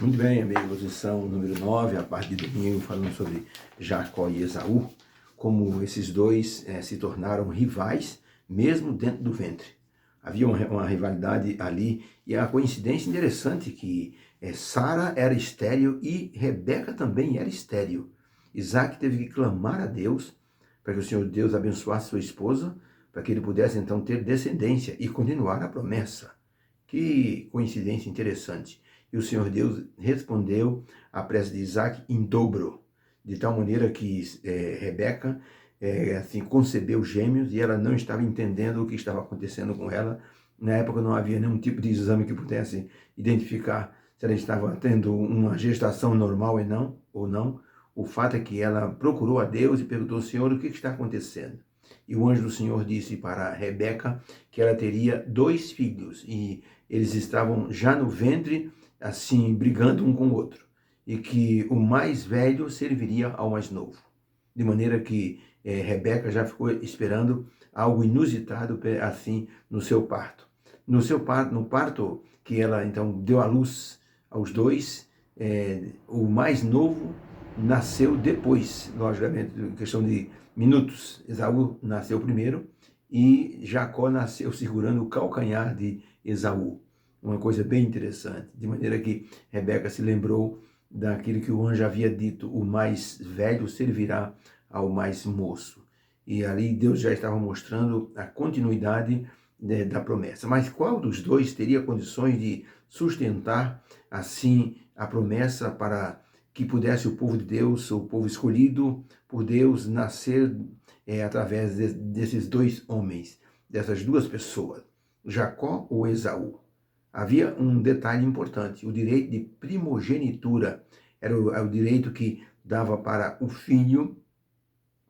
Muito bem, amigos, lição número 9, a parte de domingo, falando sobre Jacó e Esaú, como esses dois se tornaram rivais, mesmo dentro do ventre. Havia uma rivalidade ali, e a coincidência interessante que Sara era estéril e Rebeca também era estéril. Isaac teve que clamar a Deus para que o Senhor Deus abençoasse sua esposa, para que ele pudesse então ter descendência e continuar a promessa. Que coincidência interessante. E o Senhor Deus respondeu à prece de Isaac em dobro, de tal maneira que Rebeca assim, concebeu gêmeos e ela não estava entendendo o que estava acontecendo com ela. Na época não havia nenhum tipo de exame que pudesse identificar se ela estava tendo uma gestação normal ou não. O fato é que ela procurou a Deus e perguntou ao Senhor o que está acontecendo. E o anjo do Senhor disse para Rebeca que ela teria 2 filhos e eles estavam já no ventre, assim, brigando um com o outro, e que o mais velho serviria ao mais novo. De maneira que Rebeca já ficou esperando algo inusitado, assim, no seu parto. No parto que ela, então, deu à luz aos 2, o mais novo nasceu depois, logicamente, questão de minutos. Esaú nasceu primeiro e Jacó nasceu segurando o calcanhar de Esaú. Uma coisa bem interessante, de maneira que Rebeca se lembrou daquilo que o anjo havia dito: o mais velho servirá ao mais moço. E ali Deus já estava mostrando a continuidade da promessa. Mas qual dos dois teria condições de sustentar assim a promessa para que pudesse o povo de Deus, o povo escolhido por Deus, nascer através desses 2 homens, dessas 2 pessoas, Jacó ou Esaú? Havia um detalhe importante: o direito de primogenitura era o direito que dava para o filho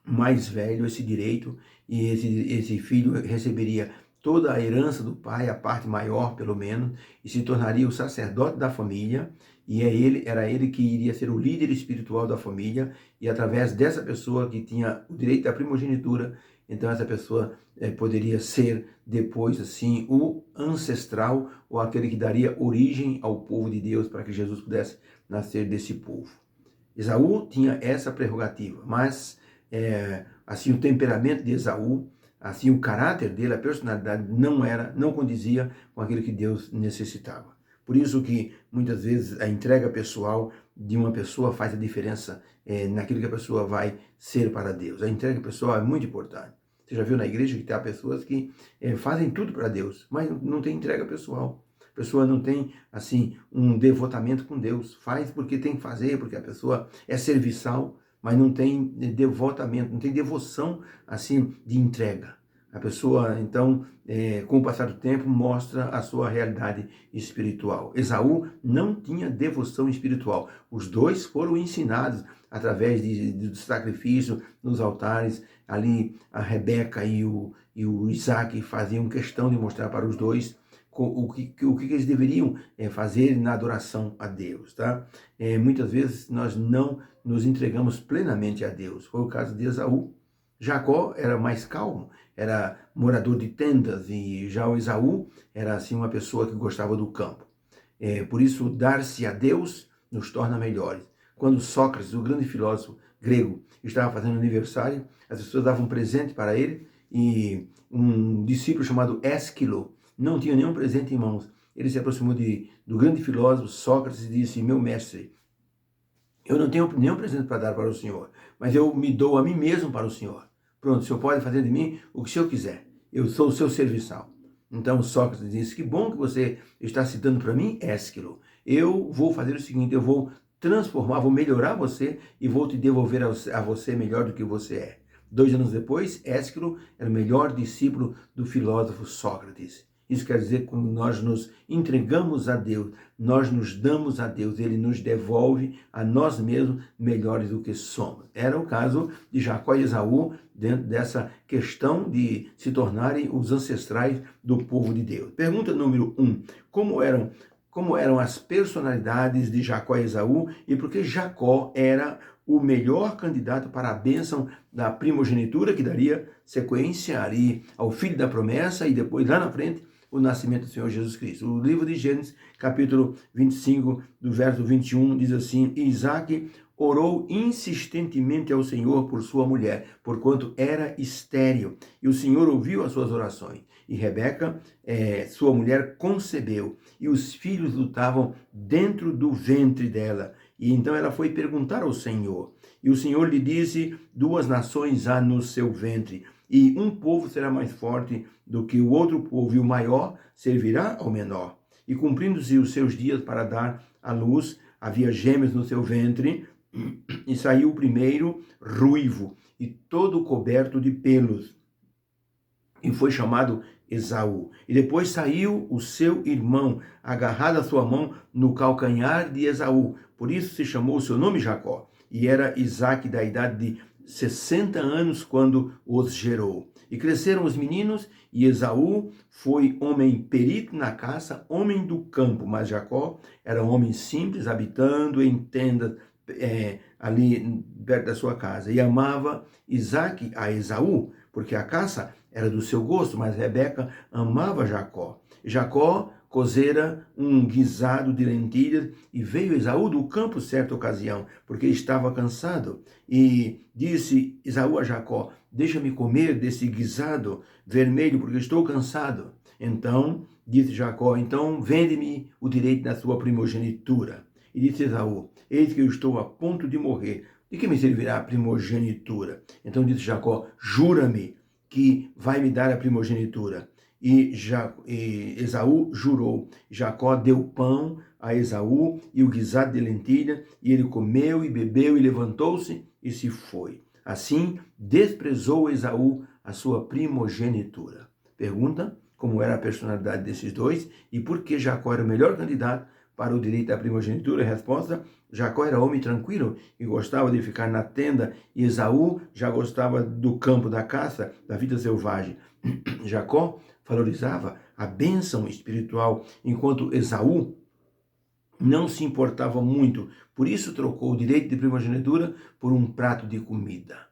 mais velho esse direito, e esse filho receberia toda a herança do pai, a parte maior pelo menos, e se tornaria o sacerdote da família, e era ele que iria ser o líder espiritual da família, e através dessa pessoa que tinha o direito da primogenitura, então essa pessoa poderia ser depois assim o ancestral, ou aquele que daria origem ao povo de Deus, para que Jesus pudesse nascer desse povo. Esaú tinha essa prerrogativa, mas assim o temperamento de Esaú, assim o caráter dele, a personalidade não condizia com aquilo que Deus necessitava. Por isso que muitas vezes a entrega pessoal de uma pessoa faz a diferença naquilo que a pessoa vai ser para Deus. A entrega pessoal é muito importante. Você já viu na igreja que tem pessoas que fazem tudo para Deus, mas não tem entrega pessoal. A pessoa não tem, assim, um devotamento com Deus. Faz porque tem que fazer, porque a pessoa é serviçal, mas não tem devotamento, não tem devoção, assim, de entrega. A pessoa, então, com o passar do tempo, mostra a sua realidade espiritual. Esaú não tinha devoção espiritual. Os 2 foram ensinados através do sacrifício nos altares. Ali a Rebeca e o Isaac faziam questão de mostrar para os 2 o que eles deveriam fazer na adoração a Deus, tá? Muitas vezes nós não nos entregamos plenamente a Deus. Foi o caso de Esaú. Jacó era mais calmo, era morador de tendas, e já o Esaú era assim uma pessoa que gostava do campo. Por isso, dar-se a Deus nos torna melhores. Quando Sócrates, o grande filósofo grego, estava fazendo aniversário, as pessoas davam um presente para ele, e um discípulo chamado Ésquilo não tinha nenhum presente em mãos. Ele se aproximou do grande filósofo Sócrates e disse: meu mestre, eu não tenho nenhum presente para dar para o senhor, mas eu me dou a mim mesmo para o senhor. Pronto, o senhor pode fazer de mim o que o senhor quiser. Eu sou o seu serviçal. Então Sócrates disse: que bom que você está se dando para mim, Ésquilo. Eu vou fazer o seguinte: eu vou transformar, vou melhorar você e vou te devolver a você melhor do que você é. 2 anos depois, Ésquilo era o melhor discípulo do filósofo Sócrates. Isso quer dizer que quando nós nos entregamos a Deus, nós nos damos a Deus, Ele nos devolve a nós mesmos melhores do que somos. Era o caso de Jacó e Esaú, dentro dessa questão de se tornarem os ancestrais do povo de Deus. Pergunta número 1. Como eram as personalidades de Jacó e Esaú, e por que Jacó era o melhor candidato para a bênção da primogenitura, que daria sequência ali ao filho da promessa, e depois lá na frente o nascimento do Senhor Jesus Cristo. O livro de Gênesis, capítulo 25, do verso 21, diz assim: Isaac orou insistentemente ao Senhor por sua mulher, porquanto era estéril, e o Senhor ouviu as suas orações. E Rebeca, sua mulher, concebeu, e os filhos lutavam dentro do ventre dela. E então ela foi perguntar ao Senhor, e o Senhor lhe disse: 2 nações há no seu ventre, e um povo será mais forte do que o outro povo, e o maior servirá ao menor. E cumprindo-se os seus dias para dar à luz, havia gêmeos no seu ventre, e saiu o primeiro ruivo, e todo coberto de pelos, e foi chamado Esaú. E depois saiu o seu irmão, agarrado a sua mão no calcanhar de Esaú. Por isso se chamou o seu nome Jacó. E era Isaque da idade de 60 anos quando os gerou. E cresceram os meninos, e Esaú foi homem perito na caça, homem do campo. Mas Jacó era homem simples, habitando em tendas ali perto da sua casa. E amava Isaque a Esaú, porque a caça era do seu gosto, mas Rebeca amava Jacó. Jacó cozera um guisado de lentilhas, e veio Esaú do campo certa ocasião, porque estava cansado. E disse Esaú a Jacó: deixa-me comer desse guisado vermelho, porque estou cansado. Então disse Jacó: então vende-me o direito da sua primogenitura. E disse Esaú: eis que eu estou a ponto de morrer, de que me servirá a primogenitura? Então disse Jacó: jura-me que vai me dar a primogenitura. E Esaú jurou. Jacó deu pão a Esaú e o guisado de lentilha, e ele comeu e bebeu e levantou-se e se foi. Assim, desprezou Esaú a sua primogenitura. Pergunta como era a personalidade desses dois e por que Jacó era o melhor candidato para o direito à primogenitura. Resposta: Jacó era homem tranquilo e gostava de ficar na tenda, e Esaú já gostava do campo, da caça, da vida selvagem. Jacó valorizava a bênção espiritual, enquanto Esaú não se importava muito. Por isso trocou o direito de primogenitura por um prato de comida.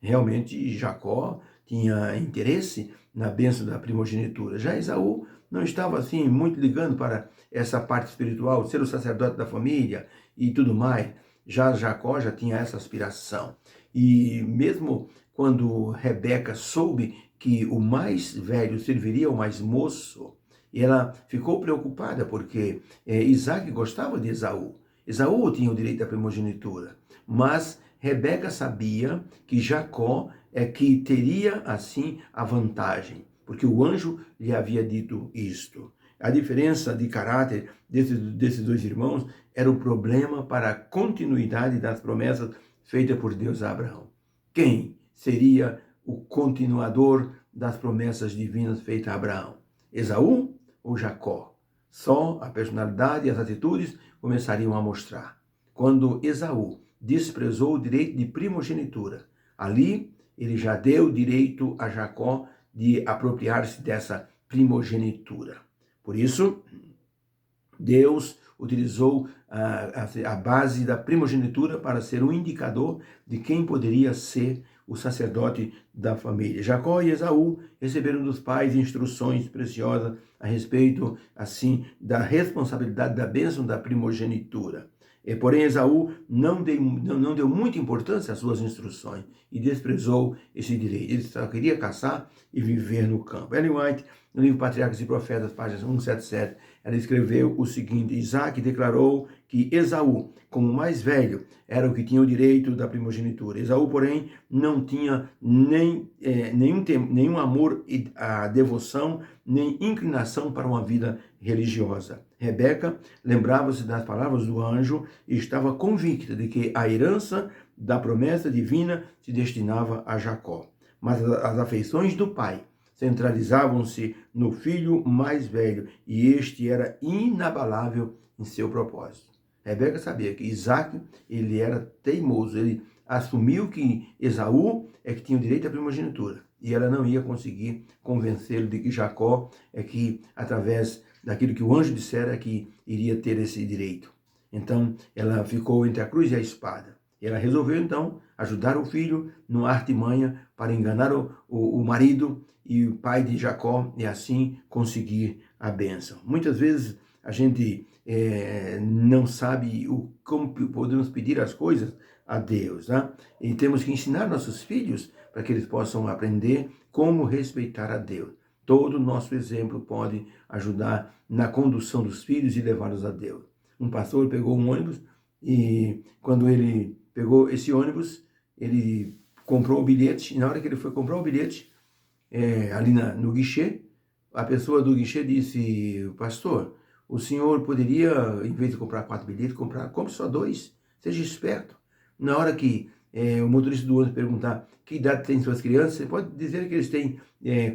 Realmente Jacó tinha interesse na bênção da primogenitura. Já Esaú não estava assim muito ligando para essa parte espiritual, ser o sacerdote da família e tudo mais. Já Jacó já tinha essa aspiração. E mesmo quando Rebeca soube que o mais velho serviria ao mais moço, ela ficou preocupada, porque Isaac gostava de Esaú. Esaú tinha o direito à primogenitura, mas Rebeca sabia que Jacó que teria assim a vantagem, porque o anjo lhe havia dito isto. A diferença de caráter desses dois irmãos era o problema para a continuidade das promessas feitas por Deus a Abraão. Quem seria o continuador das promessas divinas feitas a Abraão? Esaú ou Jacó? Só a personalidade e as atitudes começariam a mostrar. Quando Esaú desprezou o direito de primogenitura, ali ele já deu direito a Jacó de apropriar-se dessa primogenitura. Por isso, Deus utilizou a base da primogenitura para ser um indicador de quem poderia ser o sacerdote da família. Jacó e Esaú receberam dos pais instruções preciosas a respeito, assim, da responsabilidade da bênção da primogenitura. Porém, Esaú não deu muita importância às suas instruções e desprezou esse direito. Ele só queria caçar e viver no campo. Ellen White, no livro Patriarcas e Profetas, páginas 177, ela escreveu o seguinte: Isaac declarou que Esaú, como mais velho, era o que tinha o direito da primogenitura. Esaú, porém, não tinha nenhum amor à devoção, nem inclinação para uma vida religiosa. Rebeca lembrava-se das palavras do anjo e estava convicta de que a herança da promessa divina se destinava a Jacó. Mas as afeições do pai centralizavam-se no filho mais velho, e este era inabalável em seu propósito. Rebeca sabia que Isaac, ele era teimoso, ele assumiu que Esaú é que tinha o direito à primogenitura, e ela não ia conseguir convencê-lo de que Jacó é que, através daquilo que o anjo dissera, que iria ter esse direito. Então, ela ficou entre a cruz e a espada. Ela resolveu, então, ajudar o filho numa artimanha para enganar o marido e o pai de Jacó e assim conseguir a bênção. Muitas vezes a gente não sabe como podemos pedir as coisas a Deus, né? E temos que ensinar nossos filhos para que eles possam aprender como respeitar a Deus. Todo o nosso exemplo pode ajudar na condução dos filhos e levá-los a Deus. Um pastor pegou um ônibus e quando ele pegou esse ônibus, ele comprou o bilhete, e na hora que ele foi comprar o bilhete, ali no guichê, a pessoa do guichê disse: pastor, o senhor poderia, em vez de comprar 4 bilhetes, compre só 2, seja esperto. Na hora que o motorista do ônibus perguntar que idade tem suas crianças, você pode dizer que eles têm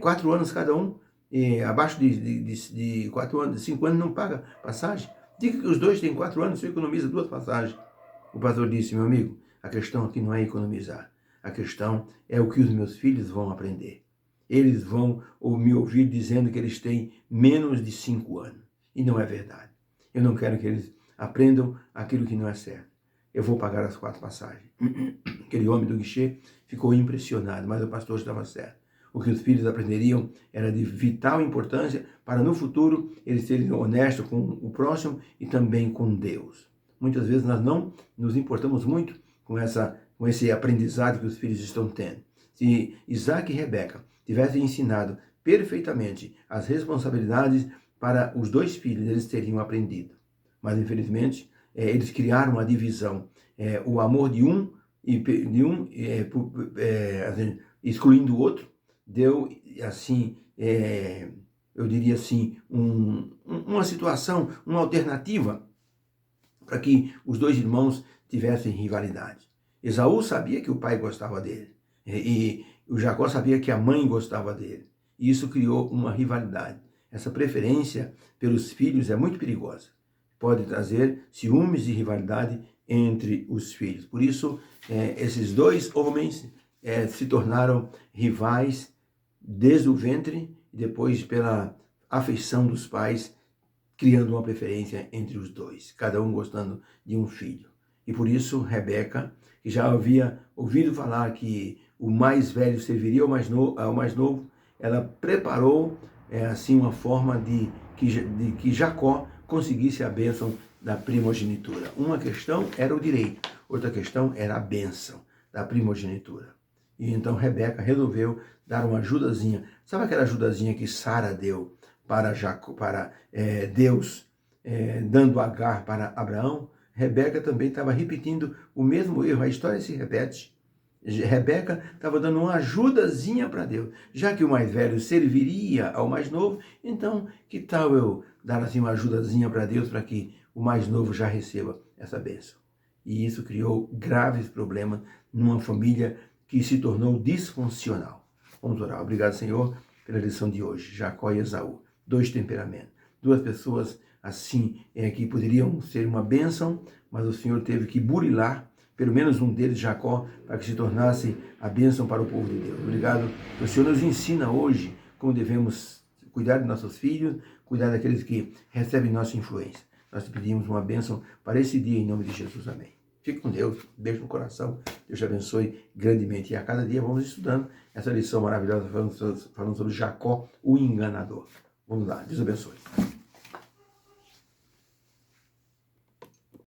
4 anos cada um, abaixo de 4 anos, 5 anos não paga passagem. Diga que os dois têm 4 anos, você economiza 2 passagens. O pastor disse: meu amigo, a questão aqui não é economizar. A questão é o que os meus filhos vão aprender. Eles vão me ouvir dizendo que eles têm menos de 5 anos. E não é verdade. Eu não quero que eles aprendam aquilo que não é certo. Eu vou pagar as 4 passagens. Aquele homem do guichê ficou impressionado, mas o pastor estava certo. O que os filhos aprenderiam era de vital importância para no futuro eles serem honestos com o próximo e também com Deus. Muitas vezes nós não nos importamos muito com esse aprendizado que os filhos estão tendo. Se Isaac e Rebeca tivessem ensinado perfeitamente as responsabilidades para os 2 filhos, eles teriam aprendido. Mas, infelizmente, eles criaram uma divisão. O amor de um excluindo o outro, deu, assim, eu diria assim, uma situação, uma alternativa para que os 2 irmãos tivessem rivalidade. Esaú sabia que o pai gostava dele e o Jacó sabia que a mãe gostava dele. E isso criou uma rivalidade. Essa preferência pelos filhos é muito perigosa. Pode trazer ciúmes e rivalidade entre os filhos. Por isso, esses 2 homens se tornaram rivais desde o ventre e depois pela afeição dos pais, criando uma preferência entre os 2, cada um gostando de um filho. E por isso, Rebeca, que já havia ouvido falar que o mais velho serviria ao mais novo, ela preparou assim uma forma de que Jacó conseguisse a bênção da primogenitura. Uma questão era o direito, outra questão era a bênção da primogenitura. E então Rebeca resolveu dar uma ajudazinha. Sabe aquela ajudazinha que Sara deu para Deus, dando Agar para Abraão? Rebeca também estava repetindo o mesmo erro. A história se repete. Rebeca estava dando uma ajudazinha para Deus. Já que o mais velho serviria ao mais novo, então que tal eu dar assim uma ajudazinha para Deus para que o mais novo já receba essa bênção? E isso criou graves problemas numa família que se tornou disfuncional. Vamos orar. Obrigado, Senhor, pela lição de hoje. Jacó e Esaú, 2 temperamentos. 2 pessoas assim que poderiam ser uma bênção, mas o Senhor teve que burilar pelo menos um deles, Jacó, para que se tornasse a bênção para o povo de Deus. Obrigado. O Senhor nos ensina hoje como devemos cuidar de nossos filhos, cuidar daqueles que recebem nossa influência. Nós te pedimos uma bênção para esse dia, em nome de Jesus. Amém. Fique com Deus, beijo no coração, Deus te abençoe grandemente. E a cada dia vamos estudando essa lição maravilhosa falando sobre Jacó, o enganador. Vamos lá, Deus abençoe.